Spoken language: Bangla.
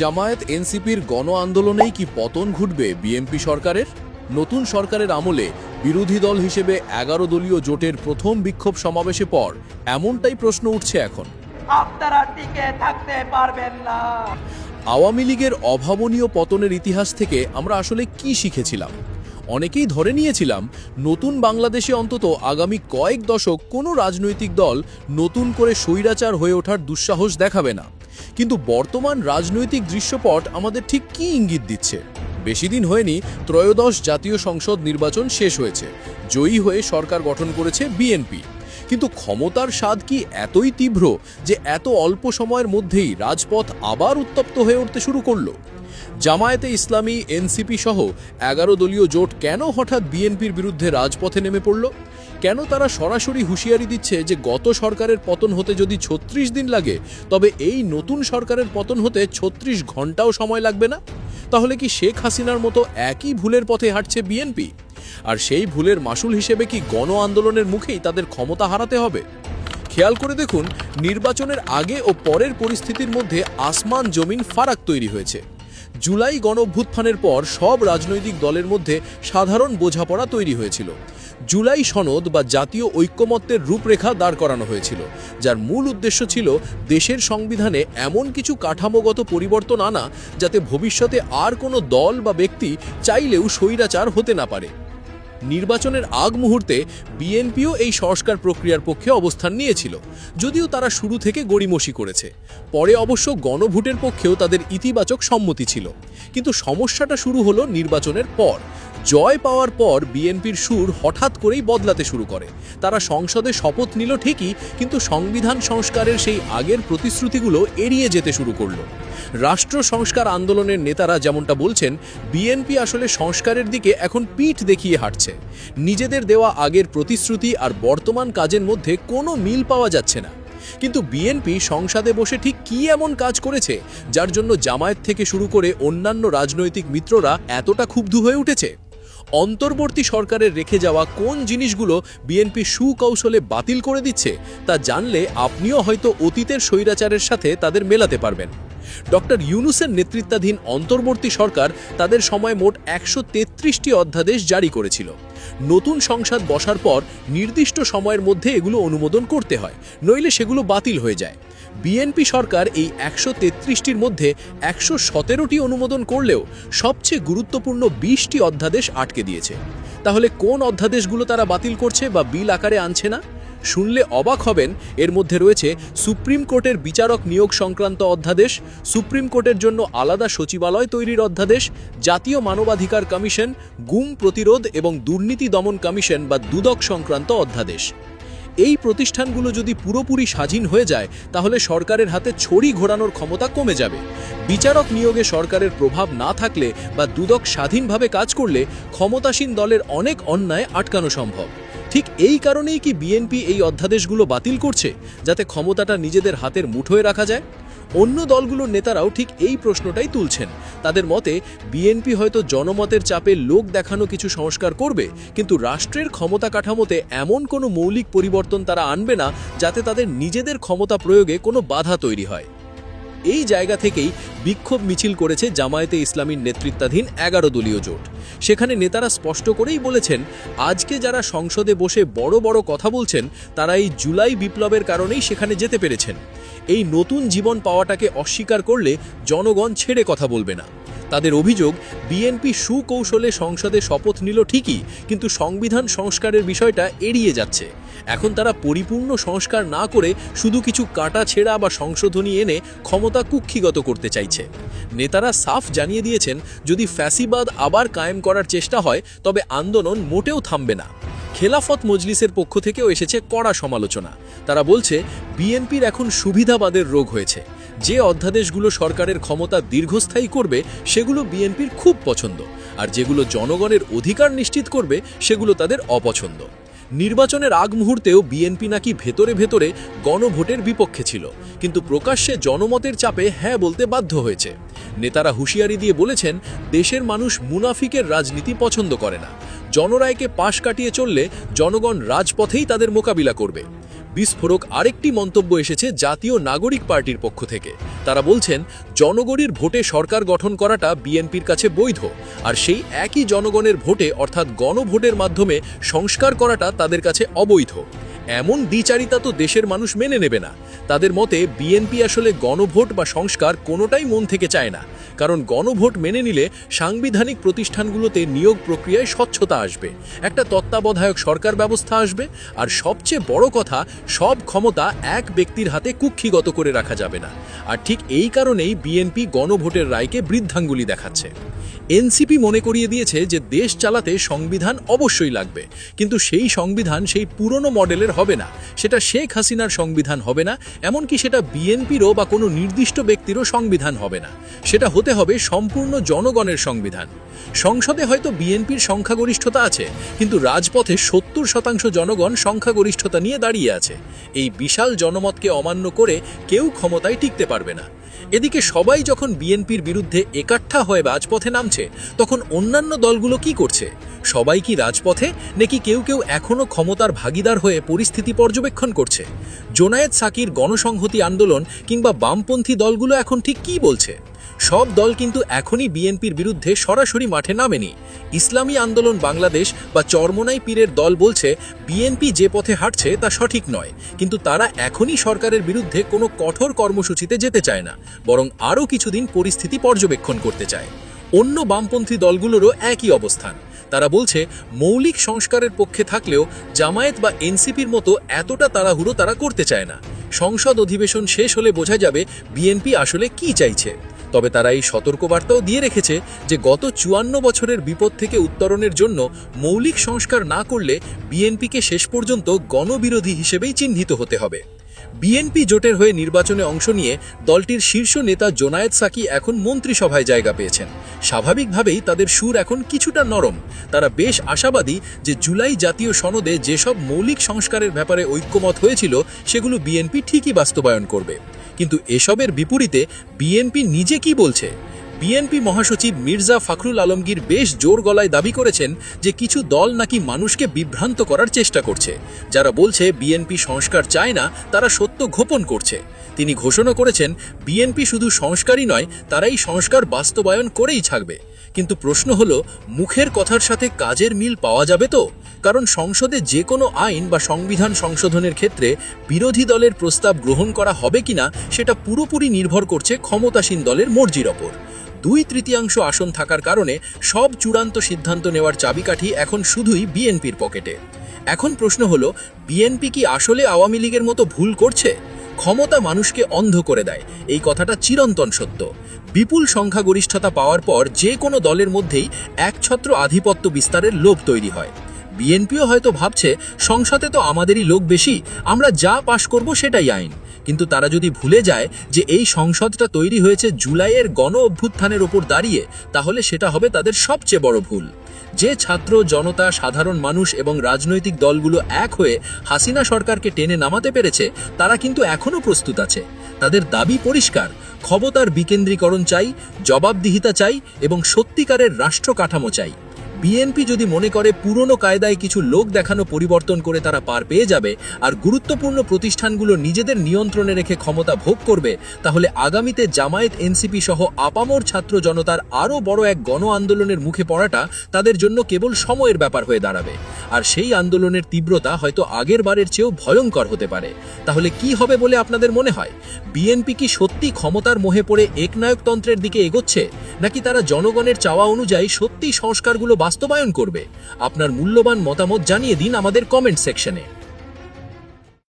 জামায়াত এনসিপির গণ আন্দোলনেই কি পতন ঘটবে বিএনপি সরকারের? নতুন সরকারের আমলে বিরোধী দল হিসেবে 11 দলীয় জোটের প্রথম বিক্ষোভ সমাবেশে পর এমনটাই প্রশ্ন উঠছে এখন। আপনারা টিকে থাকতে পারবেন না। আওয়ামী লীগের অভাবনীয় পতনের ইতিহাস থেকে আমরা আসলে কি শিখেছিলাম? অনেকেই ধরে নিয়েছিলাম নতুন বাংলাদেশে অন্তত আগামী কয়েক দশক কোনো রাজনৈতিক দল নতুন করে স্বৈরাচার হয়ে ওঠার দুঃসাহস দেখাবে না। কিন্তু বর্তমান রাজনৈতিক দৃশ্যপট আমাদের ঠিক কী ইঙ্গিত দিচ্ছে? বেশি দিন হয়নি ত্রয়োদশ জাতীয় সংসদ নির্বাচন শেষ হয়েছে, জয়ী হয়ে সরকার গঠন করেছে বিএনপি। কিন্তু ক্ষমতার স্বাদ কি এতই তীব্র যে এত অল্প সময়ের মধ্যেই রাজপথ আবার উত্তপ্ত হয়ে উঠতে শুরু করলো? জামায়াতে ইসলামী, এনসিপি সহ 11 দলীয় জোট কেন হঠাৎ বিএনপির বিরুদ্ধে রাজপথে নেমে পড়ল? কেন তারা সরাসরি হুঁশিয়ারি দিচ্ছে যে গত সরকারের পতন হতে যদি 36 দিন লাগে, তবে এই নতুন সরকারের পতন হতে 36 ঘন্টাও সময় লাগবে না? তাহলে কি শেখ হাসিনার মতো একই ভুলের পথে হাঁটছে বিএনপি? আর সেই ভুলের মাসুল হিসেবে কি গণ আন্দোলনের মুখেই তাদের ক্ষমতা হারাতে হবে? খেয়াল করে দেখুন, নির্বাচনের আগে ও পরের পরিস্থিতির মধ্যে আসমান জমিন ফারাক তৈরি হয়েছে। জুলাই গণঅভ্যুত্থানের পর সব রাজনৈতিক দলের মধ্যে সাধারণ বোঝাপড়া তৈরি হয়েছিল। জুলাই সনদ বা জাতীয় ঐক্যমত্যের রূপরেখা দাঁড় করানো হয়েছিল, যার মূল উদ্দেশ্য ছিল দেশের সংবিধানে এমন কিছু কাঠামোগত পরিবর্তন আনা যাতে ভবিষ্যতে আর কোনো দল বা ব্যক্তি চাইলেও স্বৈরাচার হতে না পারে। নির্বাচনের আগ মুহূর্তে বিএনপিও এই সংস্কার প্রক্রিয়ার পক্ষে অবস্থান নিয়েছিল, যদিও তারা শুরু থেকে গড়িমসি করেছে। পরে অবশ্য গণভোটের পক্ষেও তাদের ইতিবাচক সম্মতি ছিল। কিন্তু সমস্যাটা শুরু হলো নির্বাচনের পর। জয় পাওয়ার পর বিএনপির সুর হঠাৎ করেই বদলাতে শুরু করে। তারা সংসদে শপথ নিল ঠিকই, কিন্তু সংবিধান সংস্কারের সেই আগের প্রতিশ্রুতিগুলো এড়িয়ে যেতে শুরু করলো। রাষ্ট্র সংস্কার আন্দোলনের নেতারা যেমনটা বলছেন, বিএনপি আসলে সংস্কারের দিকে এখন পিঠ দেখিয়ে হাঁটছে। নিজেদের দেওয়া আগের প্রতিশ্রুতি আর বর্তমান কাজের মধ্যে কোনো মিল পাওয়া যাচ্ছে না। কিন্তু বিএনপি সংসদে বসে ঠিক কী এমন কাজ করেছে যার জন্য জামায়াত থেকে শুরু করে অন্যান্য রাজনৈতিক মিত্ররা এতটা ক্ষুব্ধ হয়ে উঠেছে? অন্তর্বর্তী সরকারের রেখে যাওয়া কোন জিনিসগুলো বিএনপি সুকৌশলে বাতিল করে দিচ্ছে তা জানলে আপনিও হয়তো অতীতের স্বৈরাচারের সাথে তাদের মেলাতে পারবেন। ডক্টর ইউনূসের নেতৃত্বাধীন অন্তর্বর্তী সরকার তাদের সময় মোট 133টি অধ্যাদেশ জারি করেছিল। নতুন সংসদ বসার পর নির্দিষ্ট সময়ের মধ্যে এগুলো অনুমোদন করতে হয়, নইলে সেগুলো বাতিল হয়ে যায়। বিএনপি সরকার এই 133টির মধ্যে 117টি অনুমোদন করলেও সবচেয়ে গুরুত্বপূর্ণ 20টি অধ্যাদেশ আটকে দিয়েছে। তাহলে কোন অধ্যাদেশগুলো তারা বাতিল করছে বা বিল আকারে আনছে না? শুনলে অবাক হবেন, এর মধ্যে রয়েছে সুপ্রিম কোর্টের বিচারক নিয়োগ সংক্রান্ত অধ্যাদেশ, সুপ্রিম কোর্টের জন্য আলাদা সচিবালয় তৈরির অধ্যাদেশ, জাতীয় মানবাধিকার কমিশন, গুম প্রতিরোধ এবং দুর্নীতি দমন কমিশন বা দুদক সংক্রান্ত অধ্যাদেশ। এই প্রতিষ্ঠানগুলো যদি পুরোপুরি স্বাধীন হয়ে যায়, তাহলে সরকারের হাতে ছড়ি ঘোরানোর ক্ষমতা কমে যাবে। বিচারক নিয়োগে সরকারের প্রভাব না থাকলে বা দুদক স্বাধীনভাবে কাজ করলে ক্ষমতাসীন দলের অনেক অন্যায় আটকানো সম্ভব। ঠিক এই কারণেই কি বিএনপি এই অধ্যাদেশগুলো বাতিল করছে, যাতে ক্ষমতাটা নিজেদের হাতের মুঠোয় রাখা যায়? অন্য দলগুলোর নেতারাও ঠিক এই প্রশ্নটাই তুলছেন। তাদের মতে বিএনপি হয়তো জনমতের চাপে লোক দেখানো কিছু সংস্কার করবে, কিন্তু রাষ্ট্রের ক্ষমতা কাঠামোতে এমন কোনো মৌলিক পরিবর্তন তারা আনবে না যাতে তাদের নিজেদের ক্ষমতা প্রয়োগে কোনো বাধা তৈরি হয়। এই জায়গা থেকেই বিক্ষোভ মিছিল করেছে জামায়াতে ইসলামীর নেতৃত্বাধীন 11 দলীয় জোট। সেখানে নেতারা স্পষ্ট করেই বলেছেন, আজকে যারা সংসদে বসে বড় বড় কথা বলছেন তারা এই জুলাই বিপ্লবের কারণেই সেখানে যেতে পেরেছেন। এই নতুন জীবন পাওয়াটাকে অস্বীকার করলে জনগণ ছেড়ে কথা বলবে না। তাদের অভিযোগ, বিএনপি সুকৌশলে সংসদে শপথ নিল ঠিকই, কিন্তু সংবিধান সংস্কারের বিষয়টা এড়িয়ে যাচ্ছে। এখন তারা পরিপূর্ণ সংস্কার না করে শুধু কিছু কাটা ছেঁড়া বা সংশোধনী এনে ক্ষমতা কুক্ষিগত করতে চাইছে। নেতারা সাফ জানিয়ে দিয়েছেন, যদি ফ্যাসিবাদ আবার কায়েম করার চেষ্টা হয় তবে আন্দোলন মোটেও থামবে না। খেলাফত মজলিসের পক্ষ থেকেও এসেছে কড়া সমালোচনা। তারা বলছে, বিএনপির এখন সুবিধাবাদের রোগ হয়েছে। যে অধ্যাদেশগুলো সরকারের ক্ষমতা দীর্ঘস্থায়ী করবে সেগুলো বিএনপির খুব পছন্দ, আর যেগুলো জনগণের অধিকার নিশ্চিত করবে সেগুলো তাদের অপছন্দ। নির্বাচনের আগ মুহূর্তেও বিএনপি নাকি ভেতরে ভেতরে গণভোটের বিপক্ষে ছিল, কিন্তু প্রকাশ্যে জনমতের চাপে হ্যাঁ বলতে বাধ্য হয়েছে। নেতারা হুঁশিয়ারি দিয়ে বলেছেন, দেশের মানুষ মুনাফিকের রাজনীতি পছন্দ করে না। জনরায়কে পাশ কাটিয়ে চললে জনগণ রাজপথেই তাদের মোকাবিলা করবে। বিস্ফোরক আরেকটি মন্তব্য এসেছে জাতীয় নাগরিক পার্টির পক্ষ থেকে। তারা বলছেন, জনগণের ভোটে সরকার গঠন করাটা বিএনপির কাছে বৈধ, আর সেই একই জনগণের ভোটে অর্থাৎ গণভোটের মাধ্যমে সংস্কার করাটা তাদের কাছে অবৈধ। এমন দ্বিচারিতা তো দেশের মানুষ মেনে নেবে না। তাদের মতে বিএনপি আসলে গণভোট বা সংস্কার কোনোটাই মন থেকে চায় না, কারণ গণভোট মেনে নিলে সাংবিধানিক প্রতিষ্ঠানগুলোতে নিয়োগ প্রক্রিয়ায় স্বচ্ছতা আসবে, একটা তত্ত্বাবধায়ক সরকার ব্যবস্থা আসবে, আর সবচেয়ে বড় কথা, সব ক্ষমতা এক ব্যক্তির হাতে কুক্ষিগত করে রাখা যাবে না। আর ঠিক এই কারণেই বিএনপি গণভোটের রায়কে বৃদ্ধাঙ্গুলি দেখাচ্ছে। এনসিপি মনে করিয়ে দিয়েছে যে দেশ চালাতে সংবিধান অবশ্যই লাগবে, কিন্তু সেই সংবিধান সেই পুরনো মডেলের হবে না, সেটা শেখ হাসিনার সংবিধান হবে না, এমনকি সেটা বিএনপিরও বা কোনো নির্দিষ্ট ব্যক্তিরও সংবিধান হবে না, সেটা হতে হবে সম্পূর্ণ জনগণের সংবিধান। সংসদে হয়তো বিএনপির সংখ্যাগরিষ্ঠতা আছে, কিন্তু রাজপথে 70% জনগণ সংখ্যাগরিষ্ঠতা নিয়ে দাঁড়িয়ে আছে। এই বিশাল জনমতকে অমান্য করে কেউ ক্ষমতায় টিকতে পারবে না। এদিকে সবাই যখন বিএনপির বিরুদ্ধে একাট্টা হয়ে রাজপথে নামছে, তখন অন্যান্য দলগুলো কি করছে? সবাই কি রাজপথে, নাকি কেউ কেউ এখনও ক্ষমতার ভাগিদার হয়ে পরিস্থিতি পর্যবেক্ষণ করছে? জোনায়েদ সাকির গণসংহতি আন্দোলন কিংবা বামপন্থী দলগুলো এখন ঠিক কি বলছে? সব দল কিন্তু এখনই বিএনপির বিরুদ্ধে সরাসরি মাঠে নামেনি। ইসলামী আন্দোলন বাংলাদেশ বা চরমোনাই পীরের দল বলছে বিএনপি যে পথে হাঁটছে তা সঠিক নয়, কিন্তু তারা এখনই সরকারের বিরুদ্ধে কোনো কঠোর কর্মসূচিতে যেতে চায় না, বরং আরও কিছুদিন পরিস্থিতি পর্যবেক্ষণ করতে চায়। অন্য বামপন্থী দলগুলোরও একই অবস্থান। তারা বলছে মৌলিক সংস্কারের পক্ষে থাকলেও জামায়াত বা এনসিপির মতো এতটা তাড়াহুড়ো তারা করতে চায় না। সংসদ অধিবেশন শেষ হলে বোঝা যাবে বিএনপি আসলে কি চাইছে। তবে তারা এই সতর্কবার্তাও দিয়ে রেখেছে যে গত 54 বছরের বিপদ থেকে উত্তরণের জন্য মৌলিক সংস্কার না করলে বিএনপিকে শেষ পর্যন্ত গণবিরোধী হিসেবেই চিহ্নিত হতে হবে। বিএনপি জোটের হয়ে নির্বাচনে অংশ নিয়ে দলটির শীর্ষ নেতা জোনায়েদ সাকি এখন মন্ত্রিসভায় জায়গা পেয়েছেন। স্বাভাবিকভাবেই তাদের সুর এখন কিছুটা নরম। তারা বেশ আশাবাদী যে জুলাই জাতীয় সনদে যেসব মৌলিক সংস্কারের ব্যাপারে ঐক্যমত হয়েছিল সেগুলো বিএনপি ঠিকই বাস্তবায়ন করবে। কিন্তু এসবের বিপরীতে বিএনপি নিজে কি বলছে? বিএনপি মহাসচিব মির্জা ফখরুল আলমগীর বেশ জোর গলায় দাবি করেছেন যে কিছু দল নাকি মানুষকে বিভ্রান্ত করার চেষ্টা করছে। যারা বলছে বিএনপি সংস্কার চায় না, তারা সত্য গোপন করছে। তিনি ঘোষণা করেছেন বিএনপি শুধু সংস্কারই নয়, তারাই সংস্কার বাস্তবায়ন করেই থাকবে। কিন্তু প্রশ্ন হলো, মুখের কথার সাথে কাজের মিল পাওয়া যাবে তো? কারণ সংসদে যে কোনো আইন বা সংবিধান সংশোধনের ক্ষেত্রে বিরোধী দলের প্রস্তাব গ্রহণ করা হবে কিনা সেটা পুরোপুরি নির্ভর করছে ক্ষমতাসীন দলের মর্জির ওপর। 2/3 আসন থাকার কারণে সব চূড়ান্ত সিদ্ধান্ত নেওয়ার চাবিকাঠি এখন শুধুই বিএনপির পকেটে। এখন প্রশ্ন হলো, বিএনপি কি আসলে আওয়ামী লীগের মতো ভুল করছে? ক্ষমতা মানুষকে অন্ধ করে দেয়, এই কথাটা চিরন্তন সত্য। বিপুল সংখ্যাগরিষ্ঠতা পাওয়ার পর যে কোনো দলের মধ্যেই একছত্র আধিপত্য বিস্তারের লোভ তৈরি হয়। বিএনপিও হয়তো ভাবছে সংসদে তো আমাদেরই লোক বেশি, আমরা যা পাশ করব সেটাই আইন। কিন্তু তারা যদি ভুলে যায় যে এই সংসদটা তৈরি হয়েছে জুলাইয়ের গণ অভ্যুত্থানের ওপর দাঁড়িয়ে, তাহলে সেটা হবে তাদের সবচেয়ে বড় ভুল। যে ছাত্র জনতা, সাধারণ মানুষ এবং রাজনৈতিক দলগুলো এক হয়ে হাসিনা সরকারকে টেনে নামাতে পেরেছে, তারা কিন্তু এখনও প্রস্তুত আছে। তাদের দাবি পরিষ্কার, ক্ষমতার বিকেন্দ্রীকরণ চাই, জবাবদিহিতা চাই এবং সত্যিকারের রাষ্ট্র কাঠামো চাই। বিএনপি যদি মনে করে পুরনো কায়দায় কিছু লোক দেখানো পরিবর্তন করে তারা পার পেয়ে যাবে আর গুরুত্বপূর্ণ প্রতিষ্ঠানগুলো নিজেদের নিয়ন্ত্রণে রেখে ক্ষমতা ভোগ করবে, তাহলে আগামীতে জামায়াত, এনসিপি সহ আপামর ছাত্র জনতার আরও বড় এক গণ আন্দোলনের মুখে পড়াটা তাদের জন্য কেবল সময়ের ব্যাপার হয়ে দাঁড়াবে। আর সেই আন্দোলনের তীব্রতা হয়তো আগের বারের চেয়েও ভয়ঙ্কর হতে পারে। তাহলে কি হবে বলে আপনাদের মনে হয়? বিএনপি কি সত্যি ক্ষমতার মোহে পড়ে একনায়কতন্ত্রের দিকে এগোচ্ছে, নাকি তারা জনগণের চাওয়া অনুযায়ী সত্যি সংস্কারগুলো বাস্তবায়ন করবে? আপনার মূল্যবান মতামত জানিয়ে দিন আমাদের কমেন্ট সেকশনে।